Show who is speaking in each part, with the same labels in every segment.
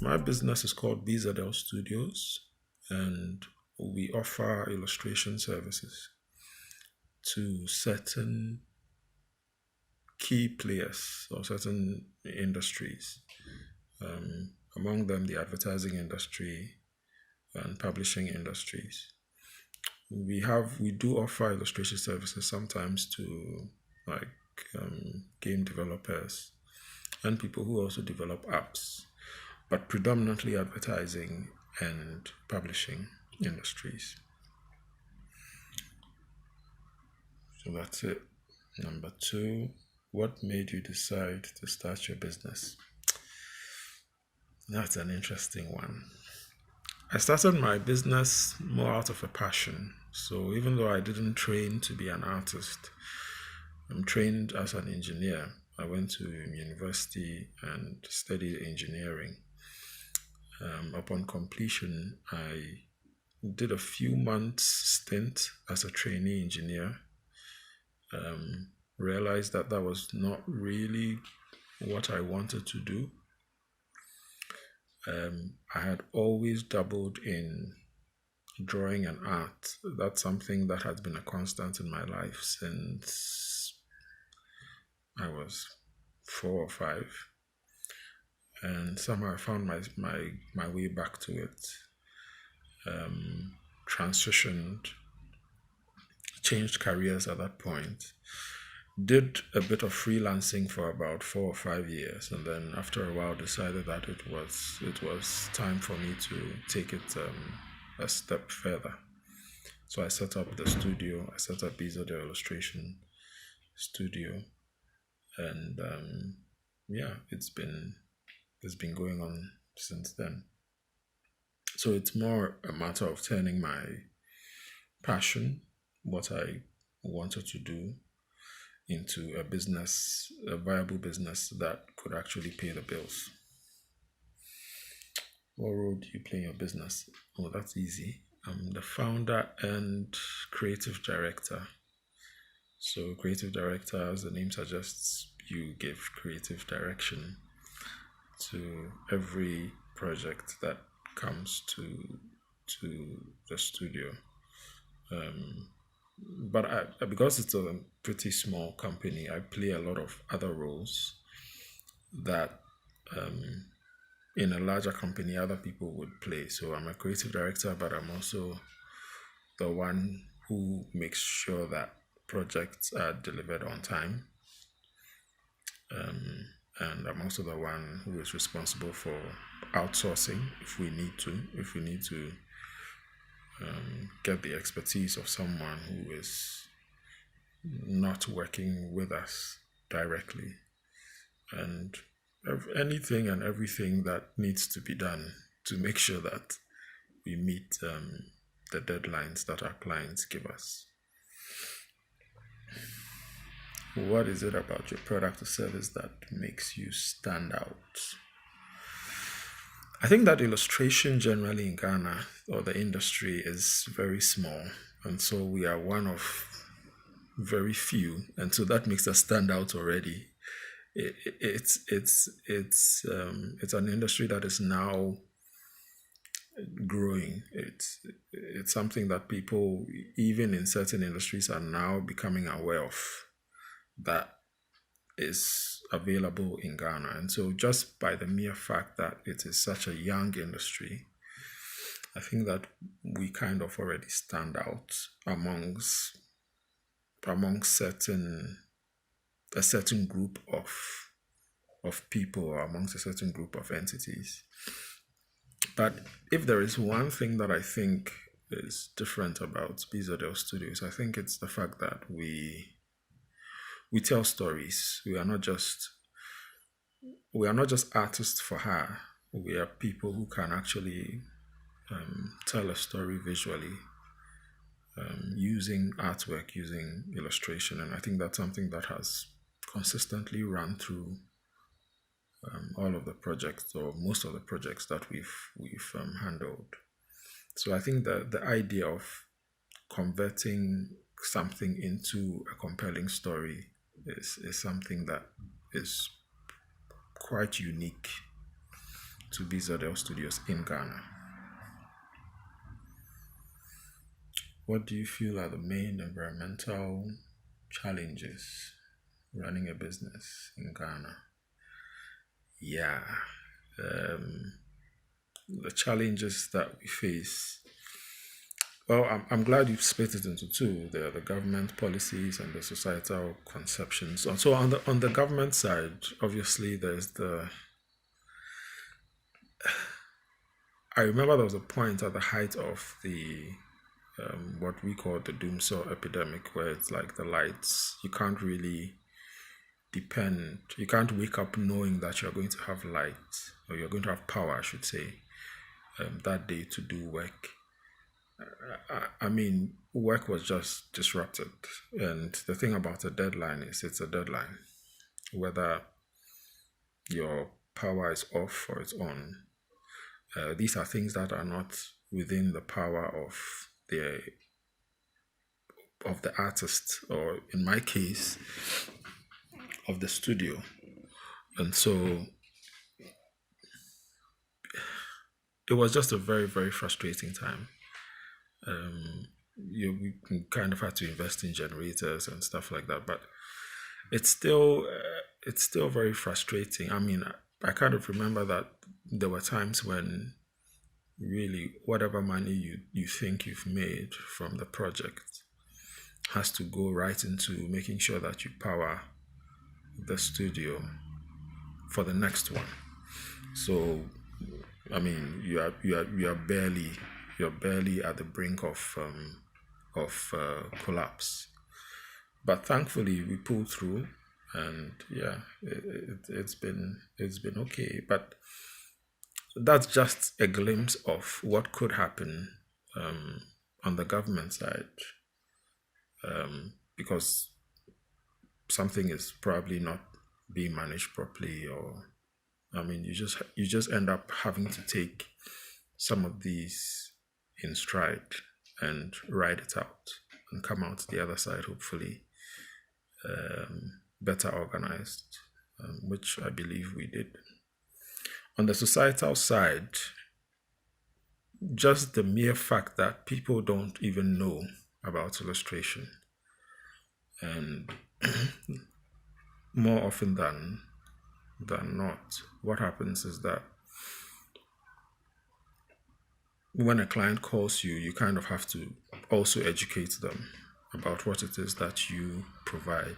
Speaker 1: my business is called BZL Studios, and we offer illustration services to certain key players or certain industries. Among them, the advertising industry and publishing industries. We do offer illustration services sometimes to like game developers and people who also develop apps, but predominantly advertising and publishing industries. So that's it. Number 2, what made you decide to start your business? That's an interesting one. I started my business more out of a passion. So even though I didn't train to be an artist, I'm trained as an engineer. I went to university and studied engineering. Upon completion, I did a few months stint as a trainee engineer. Realized that that was not really what I wanted to do. I had always dabbled in drawing and art. That's something that has been a constant in my life since I was 4 or 5. And somehow I found my way back to it. Transitioned, changed careers at that point. Did a bit of freelancing for about 4 or 5 years, and then after a while decided that it was time for me to take it a step further. So I set up the studio. I set up BZO Illustration Studio, and it's been going on since then. So it's more a matter of turning my passion, what I wanted to do, into a business, a viable business that could actually pay the bills. What role do you play in your business? Oh, that's easy. I'm the founder and creative director. So creative director, as the name suggests, you give creative direction to every project that comes to the studio. But because it's a pretty small company, I play a lot of other roles that in a larger company other people would play. So I'm a creative director, but I'm also the one who makes sure that projects are delivered on time. And I'm also the one who is responsible for outsourcing if we need to get the expertise of someone who is not working with us directly, and anything and everything that needs to be done to make sure that we meet the deadlines that our clients give us. What is it about your product or service that makes you stand out? I think that illustration generally in Ghana, or the industry, is very small, and so we are one of very few, and so that makes us stand out already. It's an industry that is now growing. It's something that people, even in certain industries, are now becoming aware of, that is available in Ghana. And so just by the mere fact that it is such a young industry, I think that we kind of already stand out among a certain group of people, or amongst a certain group of entities. But if there is one thing that I think is different about BZL Studios, I think it's the fact that we tell stories. We are not just artists for hire. We are people who can actually tell a story visually, using artwork, using illustration, and I think that's something that has consistently run through all of the projects, or most of the projects that we've handled. So I think that the idea of converting something into a compelling story is something that is quite unique to BZL Studios in Ghana. What do you feel are the main environmental challenges running a business in Ghana? Yeah, the challenges that we face. Well, I'm glad you've split it into two. There are the government policies and the societal conceptions. And so on the government side, obviously there's I remember there was a point at the height of the what we call the doomsaw epidemic, where it's like the lights, you can't really you can't wake up knowing that you're going to have light, or you're going to have power, I should say, that day to do work. I mean, work was just disrupted. And the thing about a deadline is it's a deadline. Whether your power is off or it's on, these are things that are not within the power of the artist, or in my case, of the studio. And so it was just a very, very frustrating time. We kind of had to invest in generators and stuff like that, but it's still very frustrating. I mean, I kind of remember that there were times when really whatever money you think you've made from the project has to go right into making sure that you power the studio for the next one. So, I mean, you are barely at the brink of collapse. But thankfully, we pulled through, and yeah, it's been okay. But that's just a glimpse of what could happen on the government side, because something is probably not being managed properly, or I mean, you just end up having to take some of these in stride and ride it out and come out the other side, hopefully better organized, which I believe we did. On the societal side, just the mere fact that people don't even know about illustration, and more often than not, what happens is that when a client calls you, you kind of have to also educate them about what it is that you provide.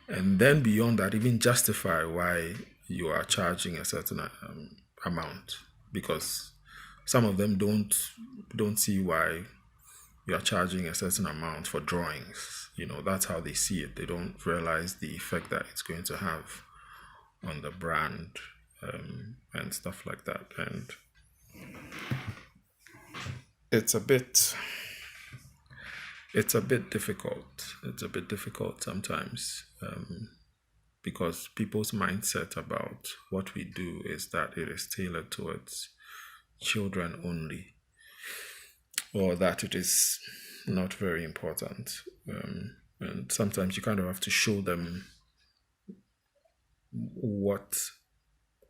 Speaker 1: And then beyond that, even justify why you are charging a certain amount, because some of them don't see why you are charging a certain amount for drawings. That's how they see it. They don't realize the effect that it's going to have on the brand and stuff like that. And it's a bit difficult. It's a bit difficult sometimes, because people's mindset about what we do is that it is tailored towards children only, or that it is not very important. And sometimes you kind of have to show them what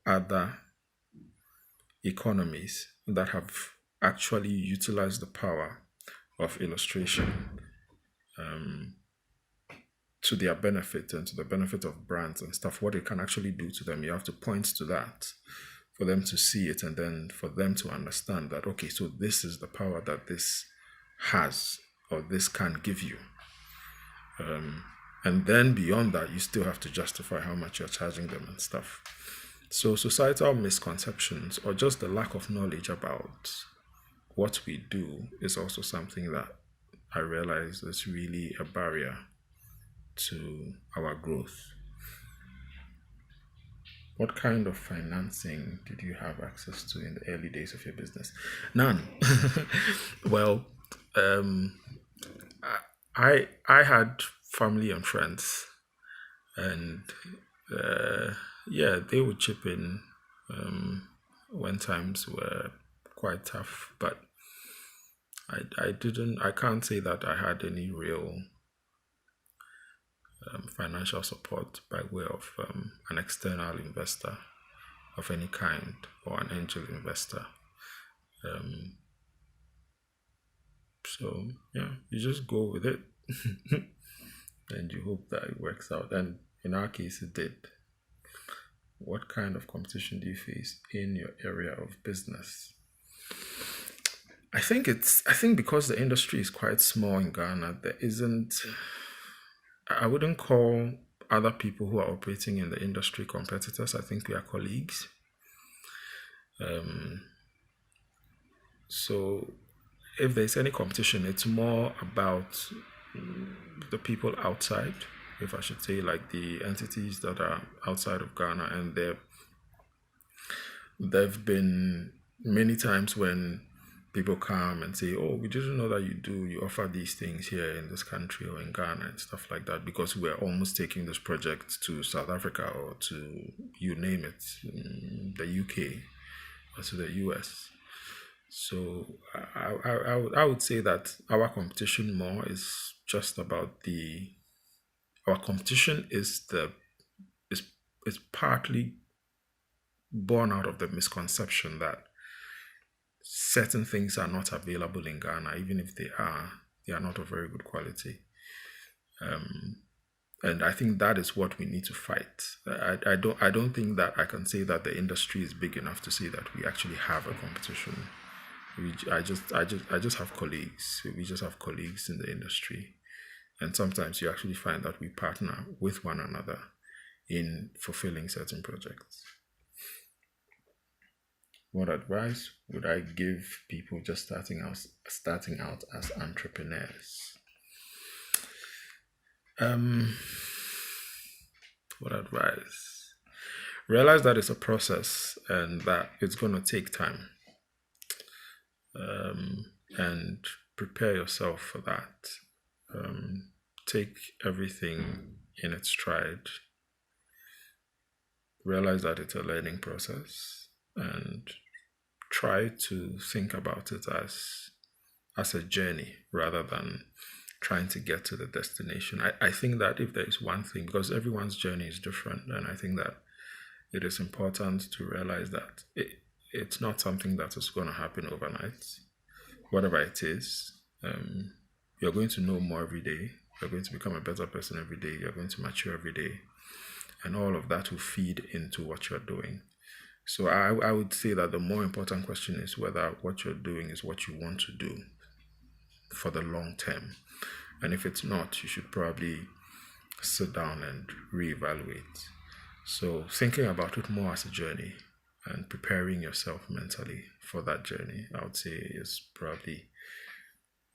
Speaker 1: other economies that have actually utilized the power of illustration to their benefit and to the benefit of brands and stuff, what it can actually do to them. You have to point to that for them to see it, and then for them to understand that, okay, so this is the power that this has, or this can give you. And then beyond that, you still have to justify how much you're charging them and stuff. So societal misconceptions, or just the lack of knowledge about what we do, is also something that I realize is really a barrier to our growth. What kind of financing did you have access to in the early days of your business? None. Well, I had family and friends, and they would chip in when times were quite tough, but I can't say that I had any real financial support by way of an external investor of any kind or an angel investor. So yeah, you just go with it and you hope that it works out. And in our case, it did. What kind of competition do you face in your area of business? I think because the industry is quite small in Ghana, there isn't. I wouldn't call other people who are operating in the industry competitors. I think we are colleagues. So if there's any competition, it's more about the people outside, if I should say, like the entities that are outside of Ghana. And there've been many times when people come and say, oh, we didn't know that you offer these things here in this country or in Ghana and stuff like that, because we're almost taking this project to South Africa or to, you name it, the UK or to the US. So I would say that our competition more is just about our competition is partly born out of the misconception that certain things are not available in Ghana. Even if they are not of very good quality. And I think that is what we need to fight. I don't think that I can say that the industry is big enough to say that we actually have a competition. I just have colleagues. We just have colleagues in the industry, and sometimes you actually find that we partner with one another in fulfilling certain projects. What advice would I give people just starting out as entrepreneurs? What advice? Realize that it's a process and that it's going to take time. And prepare yourself for that. Take everything in its stride. Realize that it's a learning process and try to think about it as a journey rather than trying to get to the destination. I think that if there is one thing, because everyone's journey is different, and I think that it is important to realize that it's not something that is going to happen overnight. Whatever it is, you're going to know more every day. You're going to become a better person every day. You're going to mature every day. And all of that will feed into what you're doing. So I would say that the more important question is whether what you're doing is what you want to do for the long term. And if it's not, you should probably sit down and reevaluate. So thinking about it more as a journey and preparing yourself mentally for that journey, I would say, is probably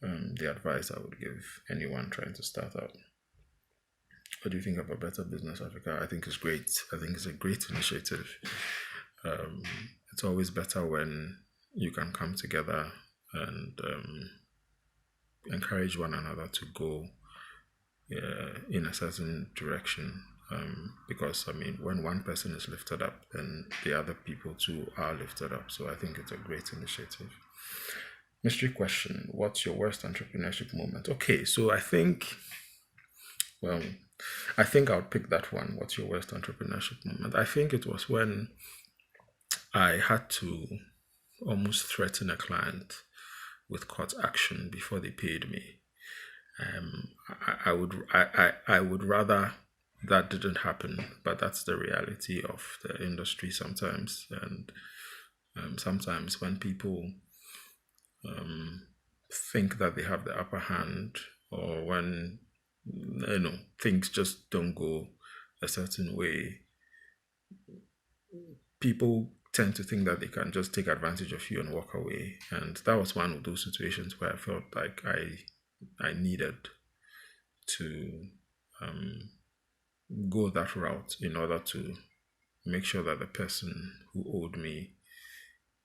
Speaker 1: the advice I would give anyone trying to start out. What do you think about Better Business Africa? I think it's great. I think it's a great initiative. It's always better when you can come together and encourage one another to go in a certain direction. Because when one person is lifted up, then the other people too are lifted up. So I think it's a great initiative. Mystery question: what's your worst entrepreneurship moment? Okay, so I think I'll pick that one. What's your worst entrepreneurship moment? I think it was when I had to almost threaten a client with court action before they paid me. I would rather that didn't happen, but that's the reality of the industry sometimes. And sometimes when people think that they have the upper hand, or when things just don't go a certain way, people tend to think that they can just take advantage of you and walk away. And that was one of those situations where I felt like I needed to go that route in order to make sure that the person who owed me,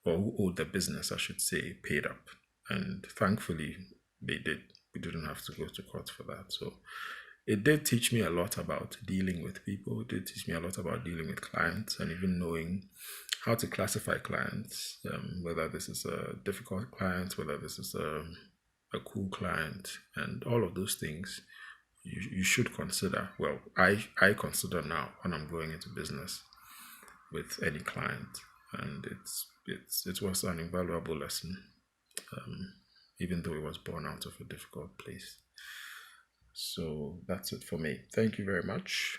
Speaker 1: or who owed the business, I should say, paid up. And thankfully, they did. We didn't have to go to court for that. So it did teach me a lot about dealing with people. It did teach me a lot about dealing with clients, and even knowing how to classify clients, whether this is a difficult client, whether this is a cool client, and all of those things you should consider. Well, I consider now when I'm going into business. with any client, and it was an invaluable lesson, even though it was born out of a difficult place. So that's it for me. Thank you very much.